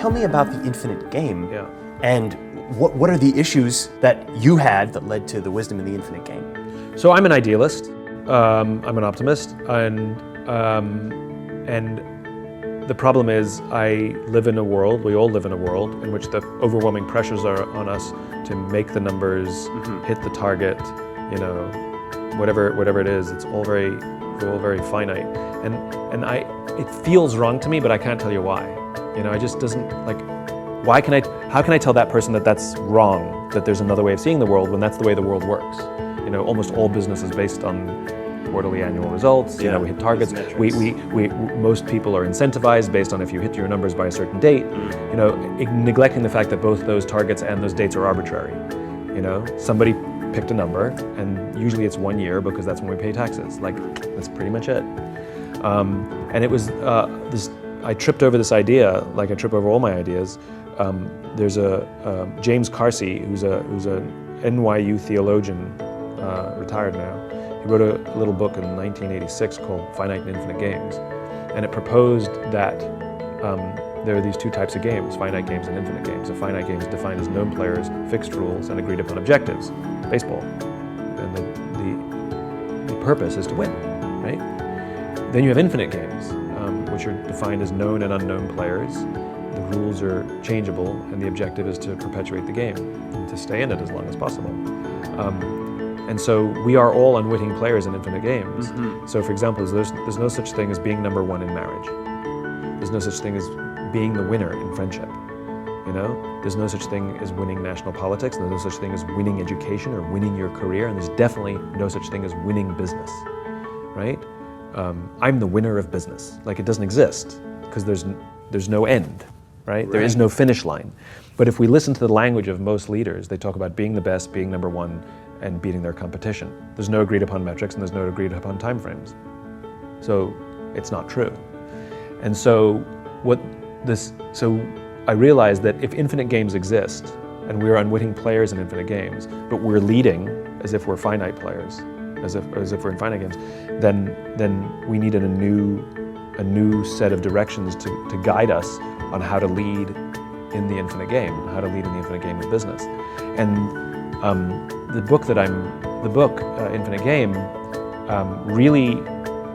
tell me about the infinite game. Yeah. And what are the issues that you had that led to the wisdom in the infinite game? So I'm an idealist. I'm an optimist, and the problem is we all live in a world in which the overwhelming pressures are on us to make the numbers, hit the target, whatever it is. We're all very finite, and it feels wrong to me, but I can't tell you why. It just doesn't how can I tell that person that that's wrong, that there's another way of seeing the world when that's the way the world works? Almost all business is based on quarterly annual results. We hit targets. Most people are incentivized based on if you hit your numbers by a certain date. Neglecting the fact that both those targets and those dates are arbitrary. Somebody picked a number, and usually it's 1 year because that's when we pay taxes. That's pretty much it. And it was I tripped over this idea, like I trip over all my ideas. There's a James Carse, who's a NYU theologian, retired now. He wrote a little book in 1986 called Finite and Infinite Games, and it proposed that there are these two types of games: finite games and infinite games. A finite game is defined as known players, fixed rules, and agreed upon objectives. Baseball, and the purpose is to win, right? Then you have infinite games, which are defined as known and unknown players. The rules are changeable, and the objective is to perpetuate the game and to stay in it as long as possible. And so we are all unwitting players in infinite games. So for example, there's no such thing as being number one in marriage. There's no such thing as being the winner in friendship. There's no such thing as winning national politics, and there's no such thing as winning education or winning your career, and there's definitely no such thing as winning business, right? I'm the winner of business. It doesn't exist because there's no end, right? There is no finish line. But if we listen to the language of most leaders, they talk about being the best, being number one, and beating their competition. There's no agreed upon metrics, and there's no agreed upon timeframes. So it's not true. And so I realized that if infinite games exist, and we're unwitting players in infinite games, but we're leading as if we're finite players, as if we're in finite games, then we need a new set of directions to guide us on how to lead in the infinite game, how to lead in the infinite game of business. And the book Infinite Game really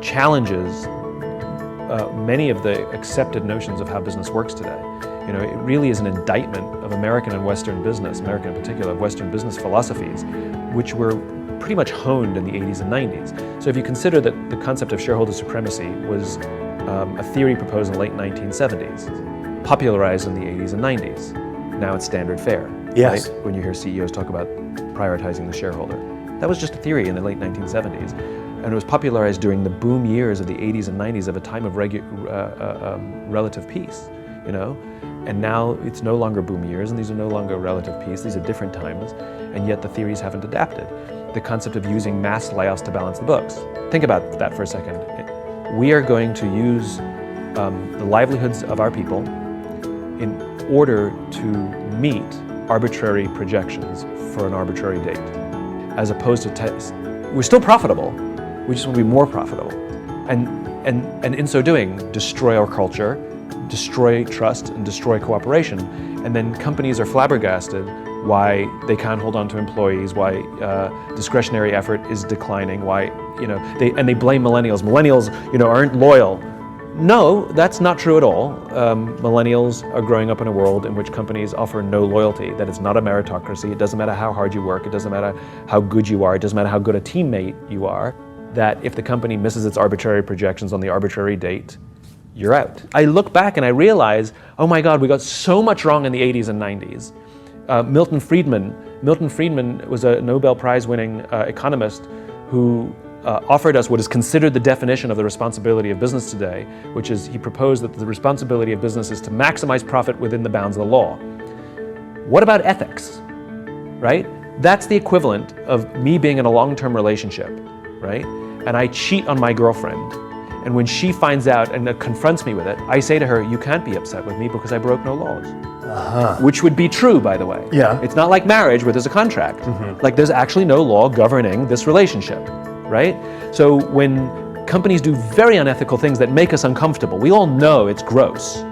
challenges many of the accepted notions of how business works today. It really is an indictment of American and Western business, American in particular, of Western business philosophies, which were pretty much honed in the 80s and 90s. So if you consider that the concept of shareholder supremacy was a theory proposed in the late 1970s, popularized in the 80s and 90s, now it's standard fare. Yes. Right? When you hear CEOs talk about prioritizing the shareholder. That was just a theory in the late 1970s. And it was popularized during the boom years of the 80s and 90s of a time of relative peace, And now it's no longer boom years, and these are no longer relative peace. These are different times, and yet the theories haven't adapted. The concept of using mass layoffs to balance the books. Think about that for a second. We are going to use the livelihoods of our people in order to meet arbitrary projections for an arbitrary date, as opposed to we're still profitable. We just want to be more profitable, and in so doing, destroy our culture, destroy trust, and destroy cooperation. And then companies are flabbergasted why they can't hold on to employees, why discretionary effort is declining, why they blame millennials. Millennials, aren't loyal. No, that's not true at all. Millennials are growing up in a world in which companies offer no loyalty, that it's not a meritocracy. It doesn't matter how hard you work. It doesn't matter how good you are. It doesn't matter how good a teammate you are, that if the company misses its arbitrary projections on the arbitrary date, you're out. I look back and I realize, oh my God, we got so much wrong in the 80s and 90s. Milton Friedman was a Nobel Prize winning economist who offered us what is considered the definition of the responsibility of business today, which is he proposed that the responsibility of business is to maximize profit within the bounds of the law. What about ethics, right? That's the equivalent of me being in a long-term relationship, right? And I cheat on my girlfriend. And when she finds out and confronts me with it, I say to her, you can't be upset with me because I broke no laws. Which would be true, by the way. Yeah. It's not like marriage where there's a contract. Like there's actually no law governing this relationship. Right? So when companies do very unethical things that make us uncomfortable, we all know it's gross.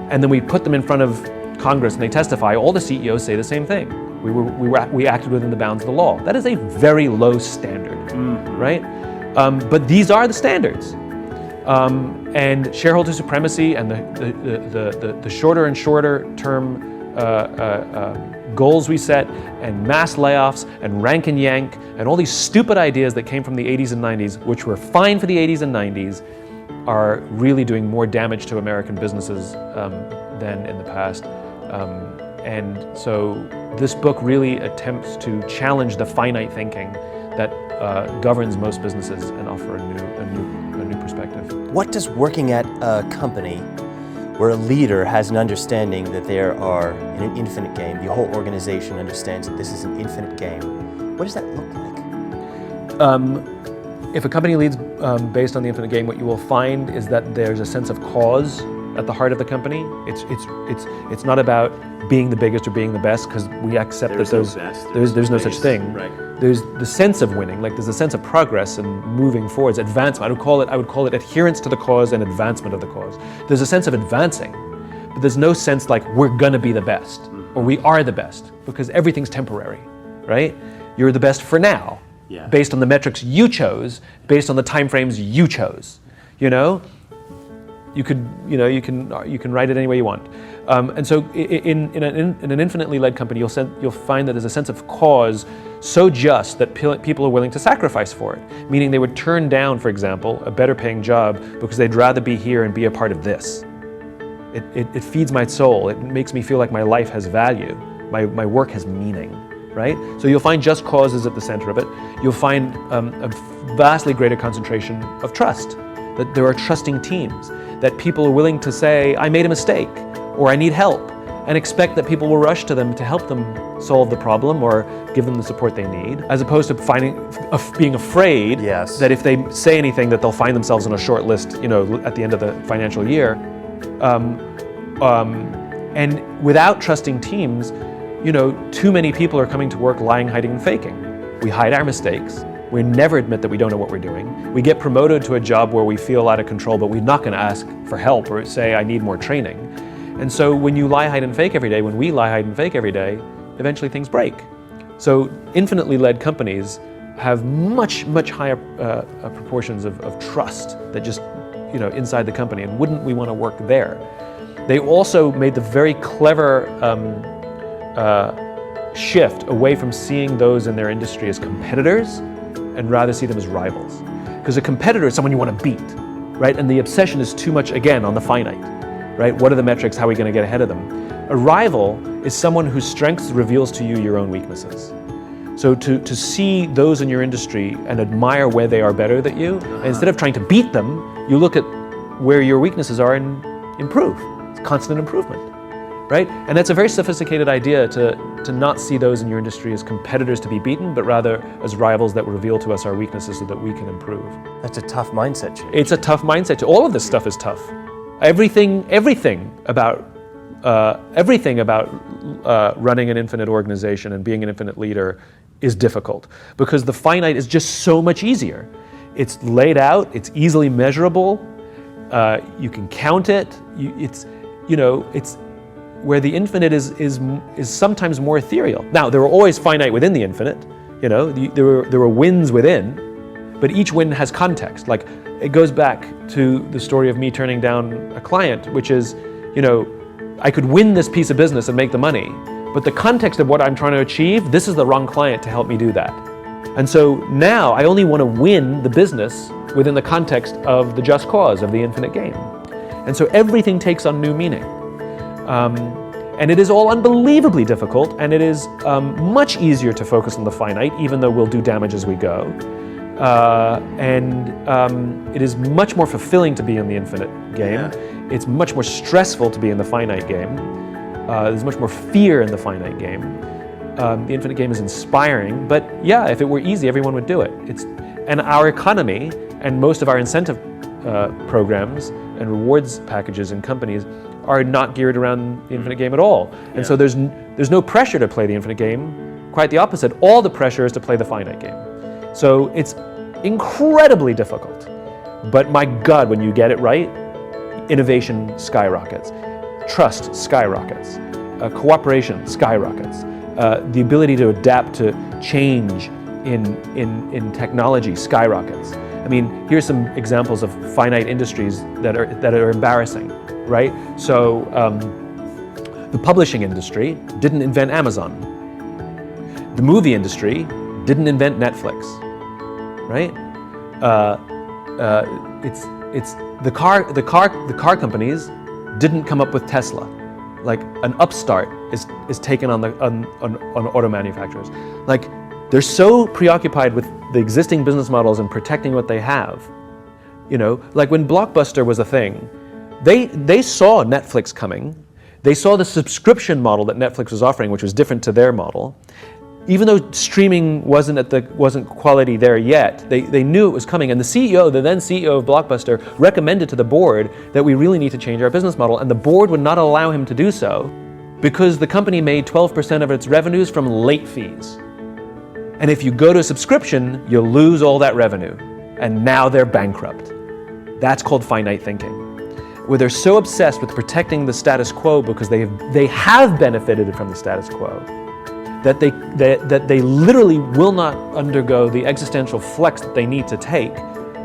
and then we put them in front of Congress and they testify, all the CEOs say the same thing. We acted within the bounds of the law. That is a very low standard, right? But these are the standards. And shareholder supremacy and the shorter and shorter term goals we set, and mass layoffs and rank and yank and all these stupid ideas that came from the 80s and 90s, which were fine for the 80s and 90s, are really doing more damage to American businesses than in the past. And so this book really attempts to challenge the finite thinking that governs most businesses and offer a new perspective. What does working at a company where a leader has an understanding that there are in an infinite game, the whole organization understands that this is an infinite game, what does that look like? If a company leads based on the infinite game, what you will find is that there's a sense of cause at the heart of the company. It's not about being the biggest or being the best, because we accept that there's no such thing. Right. There's the sense of winning, like there's a sense of progress and moving forwards, advancement. I would call it adherence to the cause and advancement of the cause. There's a sense of advancing, but there's no sense like we're gonna be the best or we are the best, because everything's temporary, right? You're the best for now, based on the metrics you chose, based on the time frames you chose. You know, you can write it any way you want. And so in an infinitely led company, you'll find that there's a sense of cause so just that people are willing to sacrifice for it. Meaning they would turn down, for example, a better paying job because they'd rather be here and be a part of this. It feeds my soul. It makes me feel like my life has value. My work has meaning, right? So you'll find just causes at the center of it. You'll find a vastly greater concentration of trust, that there are trusting teams, that people are willing to say, I made a mistake, or I need help, and expect that people will rush to them to help them solve the problem or give them the support they need, as opposed to being afraid that if they say anything that they'll find themselves on a short list, at the end of the financial year. And without trusting teams, too many people are coming to work lying, hiding, and faking. We hide our mistakes. We never admit that we don't know what we're doing. We get promoted to a job where we feel out of control, but we're not going to ask for help or say, I need more training. And so when you lie, hide, and fake every day, when we lie, hide, and fake every day, eventually things break. So infinitely led companies have much, much higher proportions of trust that just, inside the company. And wouldn't we want to work there? They also made the very clever shift away from seeing those in their industry as competitors and rather see them as rivals. Because a competitor is someone you want to beat, right? And the obsession is too much, again, on the finite, right? What are the metrics? How are we going to get ahead of them? A rival is someone whose strengths reveals to you your own weaknesses. So to see those in your industry and admire where they are better than you, and instead of trying to beat them, you look at where your weaknesses are and improve. It's constant improvement, right? And that's a very sophisticated idea to not see those in your industry as competitors to be beaten, but rather as rivals that reveal to us our weaknesses so that we can improve. That's a tough mindset change. It's a tough mindset. All of this stuff is tough. Everything about running an infinite organization and being an infinite leader is difficult, because the finite is just so much easier. It's laid out, it's easily measurable, you can count it, it's where the infinite is sometimes more ethereal. Now, there are always finite within the infinite, there are wins within, but each win has context. Like, it goes back to the story of me turning down a client, which is, I could win this piece of business and make the money, but the context of what I'm trying to achieve, this is the wrong client to help me do that. And so now I only want to win the business within the context of the just cause of the infinite game. And so everything takes on new meaning. And it is all unbelievably difficult, and it is much easier to focus on the finite, even though we'll do damage as we go. It is much more fulfilling to be in the infinite game. It's much more stressful to be in the finite game. There's much more fear in the finite game. The infinite game is inspiring, but if it were easy, everyone would do it. And our economy and most of our incentive programs and rewards packages in companies are not geared around the infinite game at all. And so there's no pressure to play the infinite game. Quite the opposite. All the pressure is to play the finite game. So it's incredibly difficult. But my God, when you get it right, innovation skyrockets. trust skyrockets, cooperation skyrockets, the ability to adapt to change in technology skyrockets. I mean, here's some examples of finite industries that are embarrassing, right? So the publishing industry didn't invent Amazon. The movie industry didn't invent Netflix, right? It's the car companies didn't come up with Tesla. Like an upstart is taken on auto manufacturers. Like they're so preoccupied with the existing business models and protecting what they have. You know, like when Blockbuster was a thing, they saw Netflix coming. They saw the subscription model that Netflix was offering, which was different to their model. Even though streaming wasn't quality there yet, they knew it was coming. And the then CEO of Blockbuster, recommended to the board that we really need to change our business model. And the board would not allow him to do so because the company made 12% of its revenues from late fees. And if you go to a subscription, you'll lose all that revenue. And now they're bankrupt. That's called finite thinking, where they're so obsessed with protecting the status quo because they have benefited from the status quo, that they literally will not undergo the existential flex that they need to take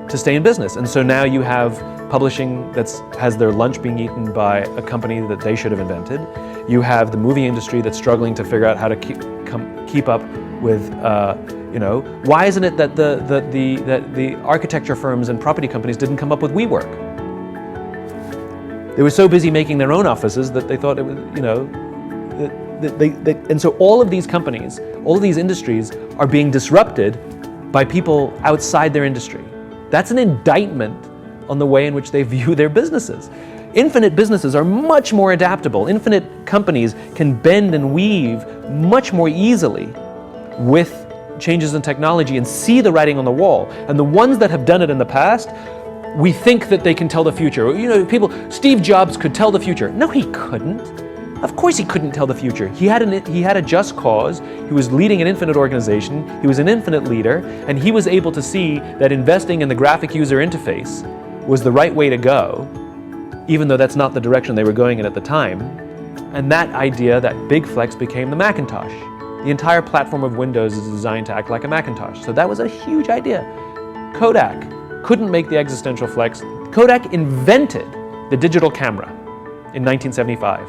to stay in business. And so now you have publishing that has their lunch being eaten by a company that they should have invented. You have the movie industry that's struggling to figure out how to keep up with, why isn't it that the architecture firms and property companies didn't come up with WeWork? They were so busy making their own offices that they thought it was, and so all of these companies, all of these industries are being disrupted by people outside their industry. That's an indictment on the way in which they view their businesses. Infinite businesses are much more adaptable. Infinite companies can bend and weave much more easily with changes in technology and see the writing on the wall. And the ones that have done it in the past, we think that they can tell the future. Steve Jobs could tell the future. No, he couldn't. Of course he couldn't tell the future. He had a just cause. He was leading an infinite organization. He was an infinite leader, and he was able to see that investing in the graphic user interface was the right way to go, even though that's not the direction they were going in at the time. And that idea, that big flex, became the Macintosh. The entire platform of Windows is designed to act like a Macintosh. So that was a huge idea. Kodak couldn't make the existential flex. Kodak invented the digital camera in 1975,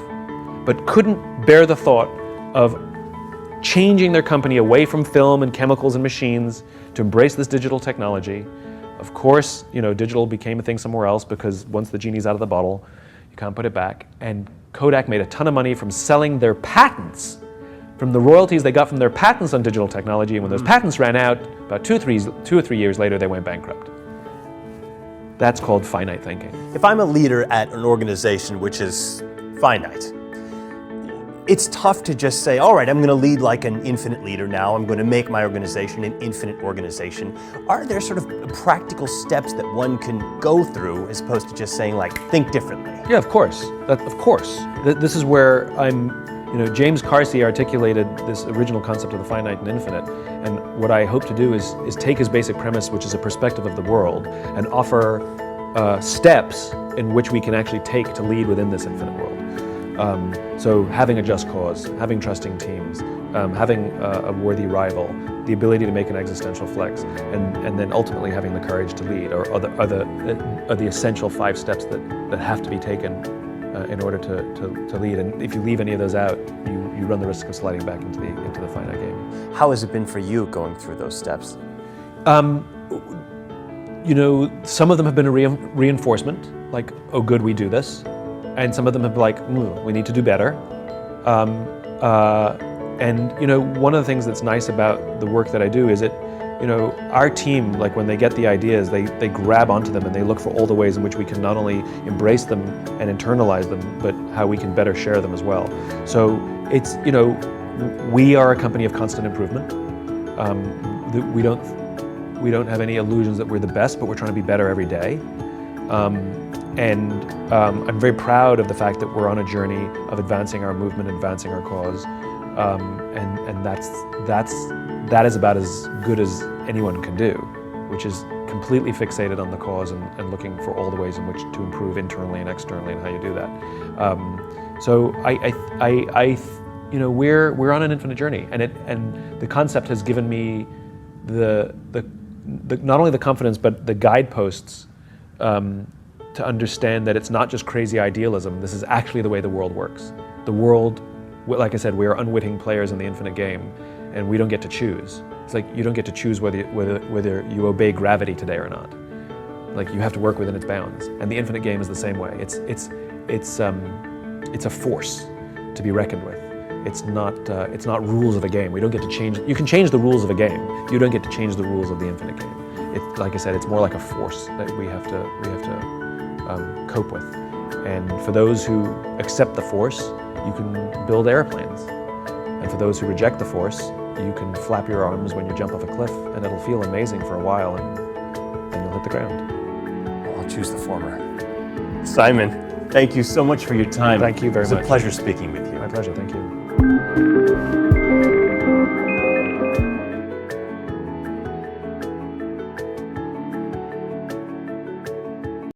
but couldn't bear the thought of changing their company away from film and chemicals and machines to embrace this digital technology. Of course, digital became a thing somewhere else because once the genie's out of the bottle, you can't put it back. And Kodak made a ton of money from selling their patents, from the royalties they got from their patents on digital technology. And when those patents ran out, about 2 or 3 years later, they went bankrupt. That's called finite thinking. If I'm a leader at an organization which is finite, it's tough to just say, all right, I'm going to lead like an infinite leader now. I'm going to make my organization an infinite organization. Are there sort of practical steps that one can go through as opposed to just saying, like, think differently? Yeah, of course. Of course. This is where James Carse articulated this original concept of the finite and infinite. And what I hope to do is take his basic premise, which is a perspective of the world, and offer steps in which we can actually take to lead within this infinite world. So having a just cause, having trusting teams, having a worthy rival, the ability to make an existential flex, and then ultimately having the courage to lead are the essential 5 steps that have to be taken in order to lead. And if you leave any of those out, you run the risk of sliding back into the finite game. How has it been for you going through those steps? Some of them have been a reinforcement, like, oh good, we do this. And some of them have been like, we need to do better. One of the things that's nice about the work that I do is our team, like when they get the ideas, they grab onto them and they look for all the ways in which we can not only embrace them and internalize them, but how we can better share them as well. So it's, we are a company of constant improvement. We don't have any illusions that we're the best, but we're trying to be better every day. I'm very proud of the fact that we're on a journey of advancing our movement, advancing our cause, and that is about as good as anyone can do, which is completely fixated on the cause and looking for all the ways in which to improve internally and externally and how you do that. So we're on an infinite journey, and the concept has given me the not only the confidence but the guideposts to understand that it's not just crazy idealism. This is actually the way the world works. The world, like I said, we are unwitting players in the infinite game, and we don't get to choose. It's like you don't get to choose whether you obey gravity today or not. Like you have to work within its bounds, and the infinite game is the same way. It's a force to be reckoned with. It's not rules of a game. We don't get to change. You can change the rules of a game. You don't get to change the rules of the infinite game. It's like I said, it's more like a force that we have to cope with. And for those who accept the force, you can build airplanes. And for those who reject the force, you can flap your arms when you jump off a cliff, and it'll feel amazing for a while, and then you'll hit the ground. I'll choose the former. Simon, thank you so much for your time. Thank you very much. It was a pleasure speaking with you. My pleasure, thank you.